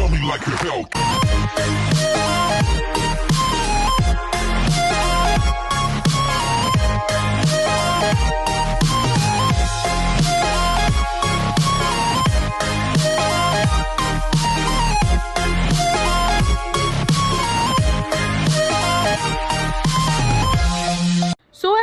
tell me like your help.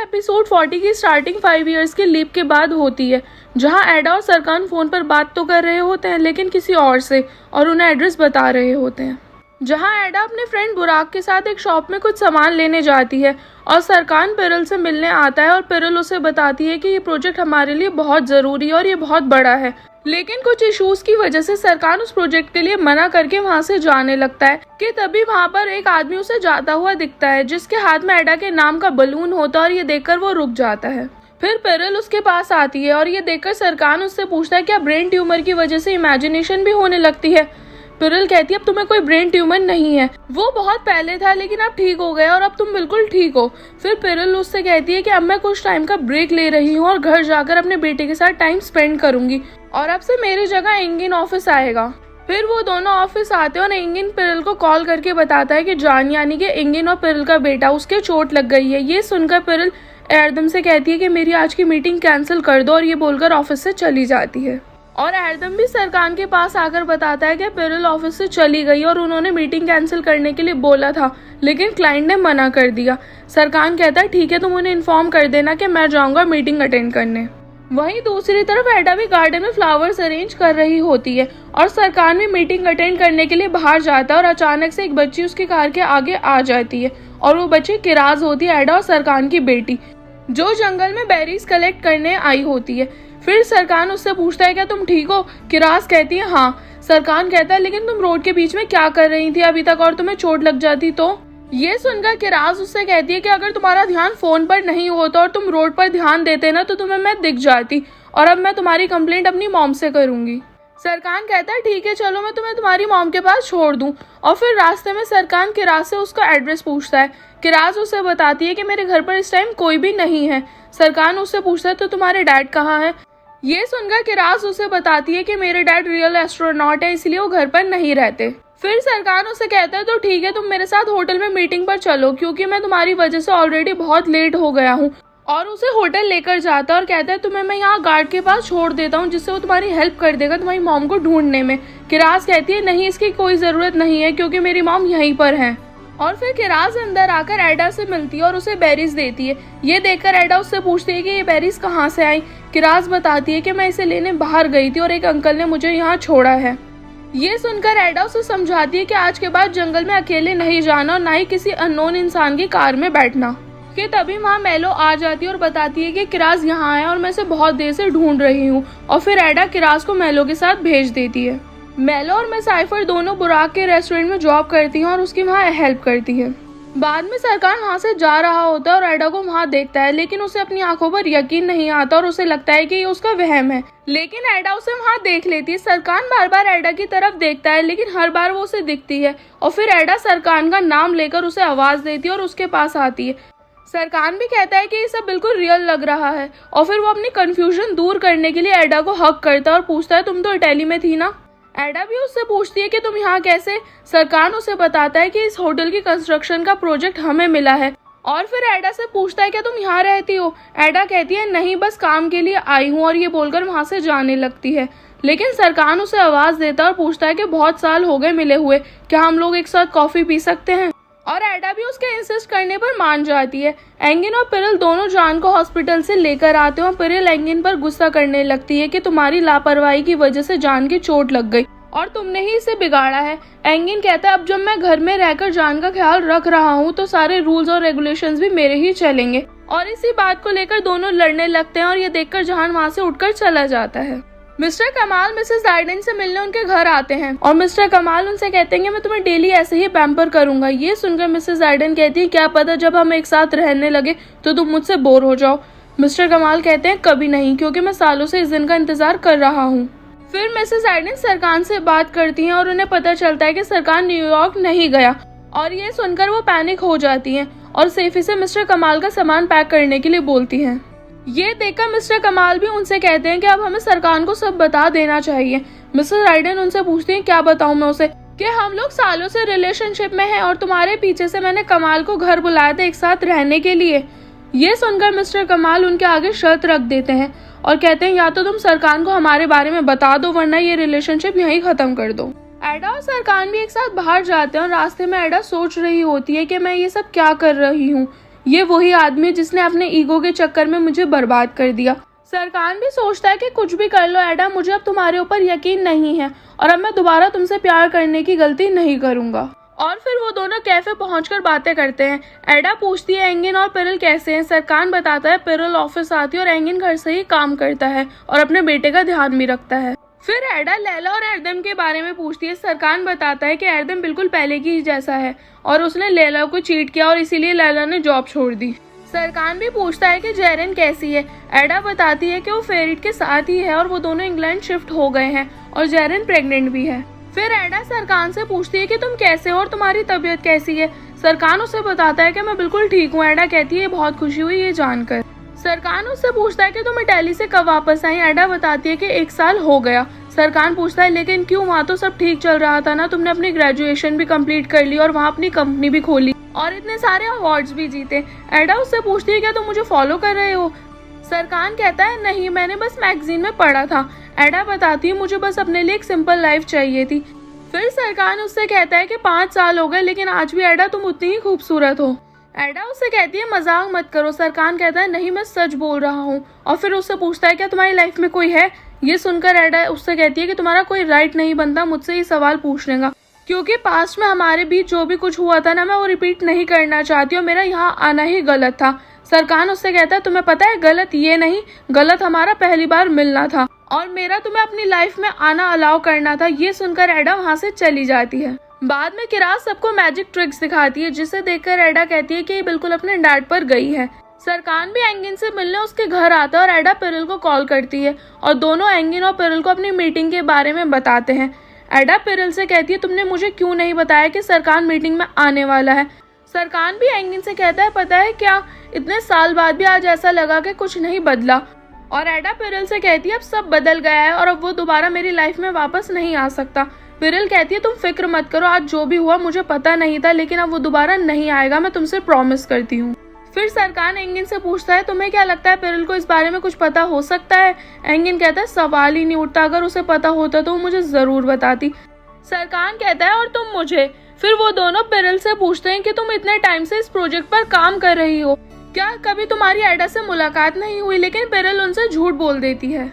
Episode 40 की starting 5 years के leap के बाद होती है, जहां एडा और सरकान फोन पर बात तो कर रहे होते हैं लेकिन किसी और से, और उन्हें एड्रेस बता रहे होते हैं। जहां एडा अपने फ्रेंड बुराक के साथ एक शॉप में कुछ सामान लेने जाती है और सरकान पिरल से मिलने आता है और पिरल उसे बताती है कि ये प्रोजेक्ट हमारे लिए बहुत ज़रूरी है और ये बहुत बड़ा है, लेकिन कुछ इश्यूज की वजह से सरकान उस प्रोजेक्ट के लिए मना करके वहां से जाने लगता है कि तभी वहां पर एक आदमी उसे जाता हुआ दिखता है जिसके हाथ में एडा के नाम का बलून होता है और ये देखकर वो रुक जाता है। फिर पिरल उसके पास आती है और ये देखकर सरकान उससे पूछता है क्या ब्रेन ट्यूमर की वजह से इमेजिनेशन भी होने लगती है। पिरल कहती है अब तुम्हें कोई ब्रेन ट्यूमर नहीं है, वो बहुत पहले था लेकिन अब ठीक हो गया और अब तुम बिल्कुल ठीक हो। फिर पिरल उससे कहती है कि अब मैं कुछ टाइम का ब्रेक ले रही हूँ और घर जाकर अपने बेटे के साथ टाइम स्पेंड करूंगी और अब से मेरी जगह एंगिन ऑफिस आएगा। फिर वो दोनों ऑफिस आते हैं और एंगिन पिरल को कॉल करके बताता है कि जान यानी कि एंगिन और पिरल का बेटा उसके चोट लग गई है। ये सुनकर पिरल एरदम से कहती है कि मेरी आज की मीटिंग कैंसिल कर दो और ये बोलकर ऑफिस से चली जाती है। और एरदम भी सरकान के पास आकर बताता है कि पिरल ऑफिस से चली गई और उन्होंने मीटिंग कैंसिल करने के लिए बोला था लेकिन क्लाइंट ने मना कर दिया। सरकान कहता है ठीक है तुम उन्हें इन्फॉर्म कर देना कि मैं जाऊंगा मीटिंग अटेंड करने। वहीं दूसरी तरफ एडा भी गार्डन में फ्लावर्स अरेंज कर रही होती है और सरकान भी मीटिंग अटेंड करने के लिए बाहर जाता है और अचानक से एक बच्ची उसकी कार के आगे आ जाती है और वो बच्ची किराज होती है, एडा और सरकान की बेटी, जो जंगल में बेरीज कलेक्ट करने आई होती है। फिर सरकान उससे पूछता है क्या तुम ठीक हो? किराज कहती है हाँ। सरकान कहता है लेकिन तुम रोड के बीच में क्या कर रही थी अभी तक और तुम्हें चोट लग जाती तो? ये सुनकर किराज उससे कहती है कि अगर तुम्हारा ध्यान फोन पर नहीं होता और तुम रोड पर ध्यान देते ना तो तुम्हें मैं दिख जाती और अब मैं तुम्हारी कंप्लेंट अपनी मॉम से करूंगी। सरकान कहता है ठीक है चलो मैं तुम्हें तुम्हारी मॉम के पास छोड़ दूं। और फिर रास्ते में सरकान किराज से उसका एड्रेस पूछता है। किराज उसे बताती है कि मेरे घर पर इस टाइम कोई भी नहीं है। सरकान उससे पूछता है तो तुम्हारे डैड कहाँ है? ये सुनकर किराज उसे बताती है कि मेरे डैड रियल एस्ट्रोनॉट है इसलिए वो घर पर नहीं रहते। फिर सरकान उसे कहता है तो ठीक है तुम मेरे साथ होटल में मीटिंग पर चलो क्योंकि मैं तुम्हारी वजह से ऑलरेडी बहुत लेट हो गया हूँ। और उसे होटल लेकर जाता है और कहता है तुम्हें मैं यहाँ गार्ड के पास छोड़ देता हूँ जिससे वो तुम्हारी हेल्प कर देगा तुम्हारी मॉम को ढूंढने में। किराज कहती है नहीं इसकी कोई ज़रूरत नहीं है क्योंकि मेरी मॉम यहीं पर है। और फिर किराज अंदर आकर एडा से मिलती है और उसे बेरीज देती है। ये देखकर एडा उससे पूछती है कि ये बेरीज कहाँ से आई। किराज बताती है कि मैं इसे लेने बाहर गई थी और एक अंकल ने मुझे यहाँ छोड़ा है। ये सुनकर एडा उसे समझाती है कि आज के बाद जंगल में अकेले नहीं जाना और ना ही किसी अननोन इंसान की कार में बैठना। कि तभी वहाँ मेलो आ जाती है और बताती है कि किराज यहाँ है और मैं इसे बहुत देर से ढूंढ रही हूँ। और फिर एडा किराज को मेलो के साथ भेज देती है। मेलो और मिस साइफर दोनों बुराक के रेस्टोरेंट में जॉब करती हैं और उसकी वहाँ हेल्प करती है। बाद में सरकान वहाँ से जा रहा होता है और एडा को वहाँ देखता है लेकिन उसे अपनी आंखों पर यकीन नहीं आता और उसे लगता है कि ये उसका वहम है, लेकिन एडा उसे वहाँ देख लेती है। सरकान बार बार एडा की तरफ देखता है लेकिन हर बार वो उसे दिखती है और फिर एडा सरकान का नाम लेकर उसे आवाज देती है और उसके पास आती है। सरकान भी कहता है कि ये सब बिल्कुल रियल लग रहा है और फिर वो अपनी कंफ्यूजन दूर करने के लिए एडा को हक करता है और पूछता है तुम तो इटली में थी ना। एडा भी उससे पूछती है कि तुम यहाँ कैसे। सरकान उसे बताता है कि इस होटल की कंस्ट्रक्शन का प्रोजेक्ट हमें मिला है और फिर एडा से पूछता है क्या तुम यहाँ रहती हो। एडा कहती है नहीं बस काम के लिए आई हूँ और ये बोलकर वहाँ से जाने लगती है। लेकिन सरकान उसे आवाज देता है और पूछता है कि बहुत साल हो गए मिले हुए, क्या हम लोग एक साथ कॉफी पी सकते हैं? और एडा भी उसके इंसिस्ट करने पर मान जाती है। एंगिन और पिरल दोनों जान को हॉस्पिटल से लेकर आते हैं और पिरल एंगिन पर गुस्सा करने लगती है कि तुम्हारी लापरवाही की वजह से जान की चोट लग गई और तुमने ही इसे बिगाड़ा है। एंगिन कहता है अब जब मैं घर में रहकर जान का ख्याल रख रहा हूँ तो सारे रूल्स और रेगुलेशंस भी मेरे ही चलेंगे। और इसी बात को लेकर दोनों लड़ने लगते हैं और ये देखकर जान वहाँ से उठकर चला जाता है। मिस्टर कमाल मिसेस गार्डन से मिलने उनके घर आते हैं और मिस्टर कमाल उनसे कहते हैं कि मैं तुम्हें डेली ऐसे ही पैम्पर करूंगा। ये सुनकर मिसेस गार्डन कहती है क्या पता जब हम एक साथ रहने लगे तो तुम मुझसे बोर हो जाओ। मिस्टर कमाल कहते हैं कभी नहीं क्योंकि मैं सालों से इस दिन का इंतजार कर रहा हूँ। फिर मिसेस गार्डन सरकान से बात करती हैं और उन्हें पता चलता है कि सरकान न्यूयॉर्क नहीं गया और ये सुनकर वो पैनिक हो जाती हैं और सेफी से मिस्टर कमाल का सामान पैक करने के लिए बोलती हैं। ये देखकर मिस्टर कमाल भी उनसे कहते हैं कि अब हमें सरकान को सब बता देना चाहिए। मिसेस राइडन उनसे पूछती हैं क्या बताऊं मैं उसे। कि हम लोग सालों से रिलेशनशिप में हैं और तुम्हारे पीछे से मैंने कमाल को घर बुलाया था एक साथ रहने के लिए। ये सुनकर मिस्टर कमाल उनके आगे शर्त रख देते हैं और कहते हैं या तो तुम सरकान को हमारे बारे में बता दो वरना ये रिलेशनशिप यहीं खत्म कर दो। एडा और सरकान भी एक साथ बाहर जाते हैं और रास्ते में एडा सोच रही होती है कि मैं ये सब क्या कर रही हूँ, ये वही आदमी जिसने अपने ईगो के चक्कर में मुझे बर्बाद कर दिया। सरकान भी सोचता है कि कुछ भी कर लो एडा, मुझे अब तुम्हारे ऊपर यकीन नहीं है और अब मैं दोबारा तुमसे प्यार करने की गलती नहीं करूंगा। और फिर वो दोनों कैफे पहुंचकर बातें करते हैं। एडा पूछती है एंगिन और पिरल कैसे हैं। सरकान बताता है पिरल ऑफिस आती है और एंगिन घर से ही काम करता है और अपने बेटे का ध्यान भी रखता है। फिर एडा लैला और एरदम के बारे में पूछती है। सरकान बताता है कि एरदम बिल्कुल पहले की जैसा है और उसने लैला को चीट किया और इसीलिए लैला ने जॉब छोड़ दी। सरकान भी पूछता है कि जेरन कैसी है। एडा बताती है कि वो फेरिट के साथ ही है और वो दोनों इंग्लैंड शिफ्ट हो गए हैं और जेरन प्रेग्नेंट भी है। फिर एडा सरकान से पूछती है कि तुम कैसे हो और तुम्हारी तबीयत कैसी है। सरकान उसे बताता है कि मैं बिल्कुल ठीक हूँ। एडा कहती है बहुत खुशी हुई ये जानकर। सरकान उससे पूछता है कि तुम इटली से कब वापस आई। एडा बताती है कि 1 साल हो गया। सरकान पूछता है लेकिन क्यों, वहाँ तो सब ठीक चल रहा था ना, तुमने अपनी ग्रेजुएशन भी कंप्लीट कर ली और वहाँ अपनी कंपनी भी खोली और इतने सारे अवार्ड्स भी जीते। एडा उससे पूछती है क्या तुम मुझे फॉलो कर रहे हो। सरकान कहता है नहीं, मैंने बस मैगजीन में पढ़ा था। एडा बताती है मुझे बस अपने लिए एक सिंपल लाइफ चाहिए थी। फिर सरकान उससे कहता है कि 5 साल हो गए लेकिन आज भी एडा तुम उतनी ही खूबसूरत हो। एडा उससे कहती है मजाक मत करो। सरकान कहता है नहीं, मैं सच बोल रहा हूँ। और फिर उससे पूछता है क्या तुम्हारी लाइफ में कोई है। ये सुनकर एडा उससे कहती है कि तुम्हारा कोई राइट नहीं बनता मुझसे ये सवाल पूछने का, क्योंकि पास्ट में हमारे बीच जो भी कुछ हुआ था ना, मैं वो रिपीट नहीं करना चाहती और मेरा यहाँ आना ही गलत था। सरकान उससे कहता है तुम्हें पता है गलत ये नहीं, गलत हमारा पहली बार मिलना था और मेरा तुम्हें अपनी लाइफ में आना अलाउ करना था। ये सुनकर एडा वहाँ से चली जाती है। बाद में किरास सबको मैजिक ट्रिक्स दिखाती है जिसे देखकर एडा कहती है कि ये बिल्कुल अपने डैड पर गई है। सरकान भी एंगिन से मिलने उसके घर आता है और एडा पिरल को कॉल करती है और दोनों एंगिन और पिरल को अपनी मीटिंग के बारे में बताते हैं। एडा पिरल से कहती है तुमने मुझे क्यों नहीं बताया कि सरकान मीटिंग में आने वाला है। सरकान भी एंगिन से कहता है पता है क्या, इतने साल बाद भी आज ऐसा लगा कि कुछ नहीं बदला। और एडा पिरल से कहती है अब सब बदल गया है और अब वो दोबारा मेरी लाइफ में वापस नहीं आ सकता। पिरल कहती है तुम फिक्र मत करो, आज जो भी हुआ मुझे पता नहीं था लेकिन अब वो दोबारा नहीं आएगा, मैं तुमसे प्रॉमिस करती हूँ। फिर सरकान एंगिन से पूछता है तुम्हें क्या लगता है पिरल को इस बारे में कुछ पता हो सकता है। एंगिन कहता है सवाल ही नहीं उठता, अगर उसे पता होता तो वो मुझे जरूर बताती। सरकान कहता है और तुम मुझे। फिर वो दोनों पिरल से पूछते हैं कि तुम इतने टाइम से इस प्रोजेक्ट पर काम कर रही हो, क्या कभी तुम्हारी एडा से मुलाकात नहीं हुई। लेकिन पिरल उनसे झूठ बोल देती है।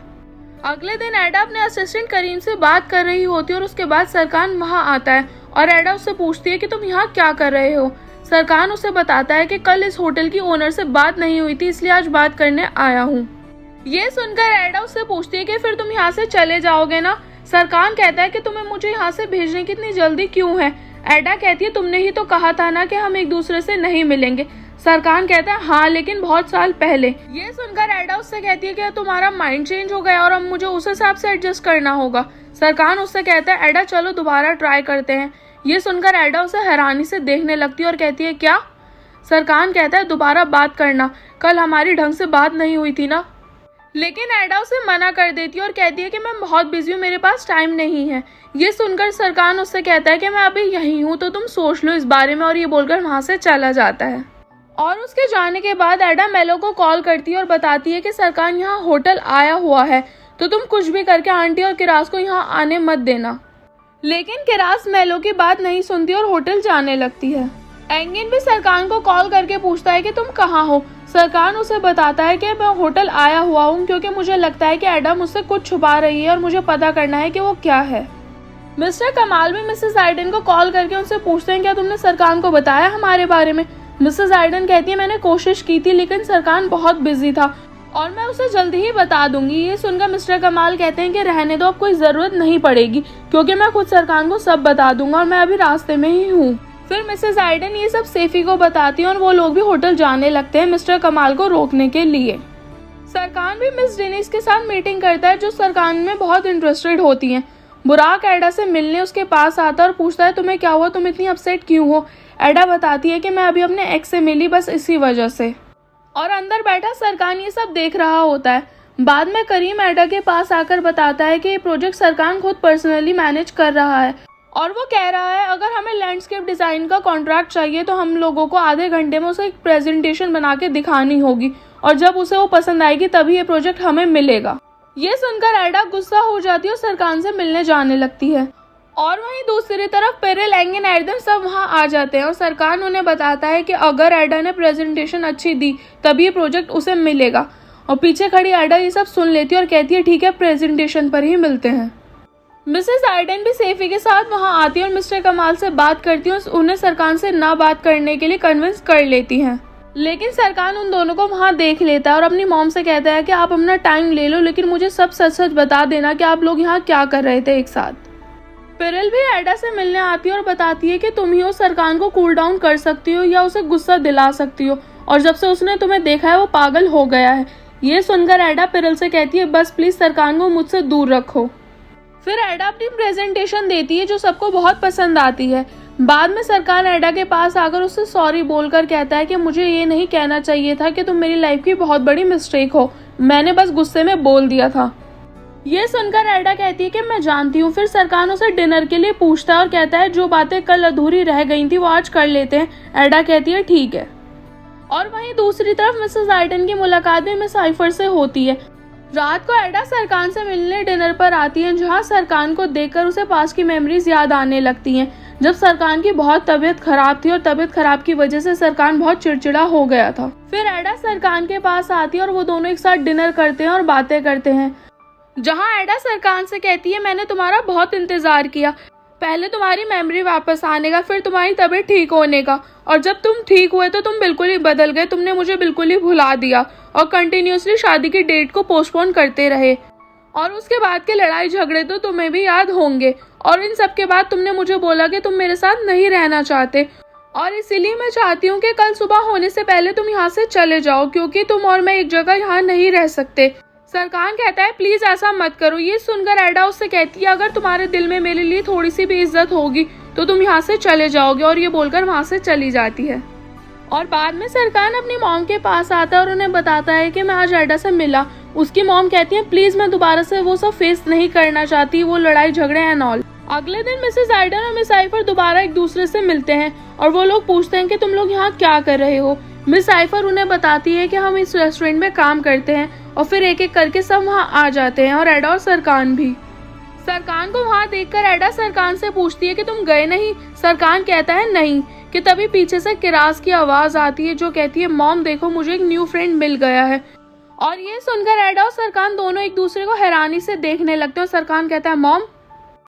अगले दिन एडा अपने असिस्टेंट करीम से बात कर रही होती है और उसके बाद सरकान वहाँ आता है और एडा उससे पूछती है कि तुम यहाँ क्या कर रहे हो। सरकान उसे बताता है कि कल इस होटल की ओनर से बात नहीं हुई थी इसलिए आज बात करने आया हूँ। ये सुनकर एडा उससे पूछती है कि फिर तुम यहाँ से चले जाओगे ना। सरकान कहता है कि तुम्हें मुझे यहाँ से भेजने की इतनी जल्दी क्यों है। एडा कहती है तुमने ही तो कहा था ना कि हम एक दूसरे से नहीं मिलेंगे। सरकान कहता है हाँ लेकिन बहुत साल पहले। ये सुनकर एडा उससे कहती है कि तुम्हारा माइंड चेंज हो गया और अब मुझे उस हिसाब से एडजस्ट करना होगा। सरकान उससे कहता है एडा चलो दोबारा ट्राई करते हैं। ये सुनकर एडा उसे हैरानी से देखने लगती है और कहती है क्या। सरकान कहता है दोबारा बात करना, कल हमारी ढंग से बात नहीं हुई थी ना। लेकिन एडा उसे मना कर देती है और कहती है कि मैं बहुत बिजी हूँ, मेरे पास टाइम नहीं है। ये सुनकर सरकान उससे कहता है कि मैं अभी यहीं हूँ तो तुम सोच लो इस बारे में, और ये बोलकर वहाँ से चला जाता है। और उसके जाने के बाद एडा मेलो को कॉल करती है और बताती है कि सरकान यहाँ होटल आया हुआ है तो तुम कुछ भी करके आंटी और किरास को यहाँ आने मत देना। लेकिन किरास मेलो की बात नहीं सुनती और होटल जाने लगती है। एंगिन भी सरकान को कॉल करके पूछता है कि तुम कहाँ हो। सरकान उसे बताता है कि मैं होटल आया हुआ हूँ क्योंकि मुझे लगता है कि एडा मुझसे कुछ छुपा रही है और मुझे पता करना है कि वो क्या है। मिस्टर कमाल भी मिसेस आइडन को कॉल करके उनसे पूछते हैं क्या तुमने सरकान को बताया हमारे बारे में। मिसेस आइडन कहती है मैंने कोशिश की थी लेकिन सरकान बहुत बिजी था और मैं उसे जल्दी ही बता दूंगी। ये सुनकर मिस्टर कमाल कहते हैं कि रहने दो, अब कोई जरूरत नहीं पड़ेगी क्योंकि मैं खुद सरकान को सब बता दूंगा और मैं अभी रास्ते में ही हूँ। फिर मिसेस आइडन ये सब सेफी को बताती है और वो लोग भी होटल जाने लगते हैं मिस्टर कमाल को रोकने के लिए। सरकान भी मिस डेनिस के साथ मीटिंग करता है जो सरकान में बहुत इंटरेस्टेड होती हैं। बुराक एडा से मिलने उसके पास आता है और पूछता है तुम्हें क्या हुआ, तुम इतनी अपसेट क्यों हो। एडा बताती है कि मैं अभी अपने एक्स से मिली, बस इसी वजह से। और अंदर बैठा सरकान ये सब देख रहा होता है। बाद में करीम एडा के पास आकर बताता है कि ये प्रोजेक्ट सरकान खुद पर्सनली मैनेज कर रहा है और वो कह रहा है अगर हमें लैंडस्केप डिज़ाइन का कॉन्ट्रैक्ट चाहिए तो हम लोगों को आधे घंटे में उसे एक प्रेजेंटेशन बना के दिखानी होगी और जब उसे वो पसंद आएगी तभी ये प्रोजेक्ट हमें मिलेगा। ये सुनकर एडा गुस्सा हो जाती है और सरकान से मिलने जाने लगती है। और वहीं दूसरी तरफ पेरेल, एंगन, एडम सब वहाँ आ जाते हैं और सरकान उन्हें बताता है कि अगर एडा ने प्रेजेंटेशन अच्छी दी तभी ये प्रोजेक्ट उसे मिलेगा। और पीछे खड़ी एडा ये सब सुन लेती है और कहती है ठीक है, प्रेजेंटेशन पर ही मिलते हैं। मिसेस आइडन भी सैफी के साथ वहाँ आती है और मिस्टर कमाल से बात करती है और उन्हें सरकान से ना बात करने के लिए कन्विंस कर लेती हैं। लेकिन सरकान उन दोनों को वहाँ देख लेता है और अपनी मॉम से कहता है कि आप अपना टाइम ले लो, लेकिन मुझे सब सच सच बता देना कि आप लोग यहाँ क्या कर रहे थे एक साथ। पेरेल भी एडा से मिलने आती है और बताती है कि तुम ही उस सरकान को कूल डाउन कर सकती हो या उसे गुस्सा दिला सकती हो, और जब से उसने तुम्हें देखा है वो पागल हो गया है। ये सुनकर एडा पेरेल से कहती है बस प्लीज सरकान को मुझसे दूर रखो। फिर एडा अपनी प्रेजेंटेशन देती है जो सबको बहुत पसंद आती है। बाद में सरकान एडा के पास आकर उससे सॉरी बोलकर कहता है कि मुझे ये नहीं कहना चाहिए था कि तुम मेरी लाइफ की बहुत बड़ी मिस्टेक हो, मैंने बस गुस्से में बोल दिया था। ये सुनकर एडा कहती है कि मैं जानती हूँ। फिर सरकान उसे डिनर के लिए पूछता है और कहता है जो बातें कल अधूरी रह गई थी वो आज कर लेते हैं। एडा कहती है ठीक है। और वहीं दूसरी तरफ मिसेस आइडन की मुलाकात भी मिस आइफर से होती है। रात को एडा सरकान से मिलने डिनर पर आती है, जहाँ सरकान को देखकर उसे पास की मेमोरीज याद आने लगती हैं, जब सरकान की बहुत तबीयत खराब थी और तबीयत खराब की वजह से सरकान बहुत चिड़चिड़ा हो गया था। फिर एडा सरकान के पास आती है और वो दोनों एक साथ डिनर करते हैं और बातें करते हैं, जहाँ एडा सरकान से कहती है मैंने तुम्हारा बहुत इंतजार किया, पहले तुम्हारी मेमोरी वापस आने का, फिर तुम्हारी तबीयत ठीक होने का, और जब तुम ठीक हुए तो तुम बिल्कुल ही बदल गए, तुमने मुझे बिल्कुल ही भुला दिया और कंटिन्यूसली शादी की डेट को पोस्टपोन करते रहे, और उसके बाद के लड़ाई झगड़े तो तुम्हें भी याद होंगे, और इन सब के बाद तुमने मुझे बोला कि तुम मेरे साथ नहीं रहना चाहते, और इसीलिए मैं चाहती हूँ कि कल सुबह होने से पहले तुम यहाँ से चले जाओ, क्योंकि तुम और मैं एक जगह यहाँ नहीं रह सकते। सरकान कहता है प्लीज ऐसा मत करो। ये सुनकर एडा उससे कहती है अगर तुम्हारे दिल में मेरे लिए थोड़ी सी भी इज्जत होगी तो तुम यहाँ से चले जाओगे, और ये बोलकर वहाँ से चली जाती है। और बाद में सरकान अपनी मॉम के पास आता है और उन्हें बताता है कि मैं आज एडा से मिला। उसकी मॉम कहती है प्लीज मैं दोबारा से वो सब फेस नहीं करना चाहती, वो लड़ाई झगड़े एंड ऑल। अगले दिन मिसेस आइडन और मिस आइफर दोबारा एक दूसरे से मिलते हैं और वो लोग पूछते हैं कि तुम लोग यहाँ क्या कर रहे हो। मिस आइफर उन्हें बताती है कि हम इस रेस्टोरेंट में काम करते हैं, और फिर एक एक करके सब वहाँ आ जाते हैं, और एडा और सरकान भी। सरकान को वहाँ देखकर एडा सरकान से पूछती है कि तुम गए नहीं। सरकान कहता है नहीं, कि तभी पीछे से किरास की आवाज आती है जो कहती है मॉम देखो मुझे एक न्यू फ्रेंड मिल गया है। और ये सुनकर एडा और सरकान दोनों एक दूसरे को हैरानी से देखने लगते हैं और सरकान कहता है मॉम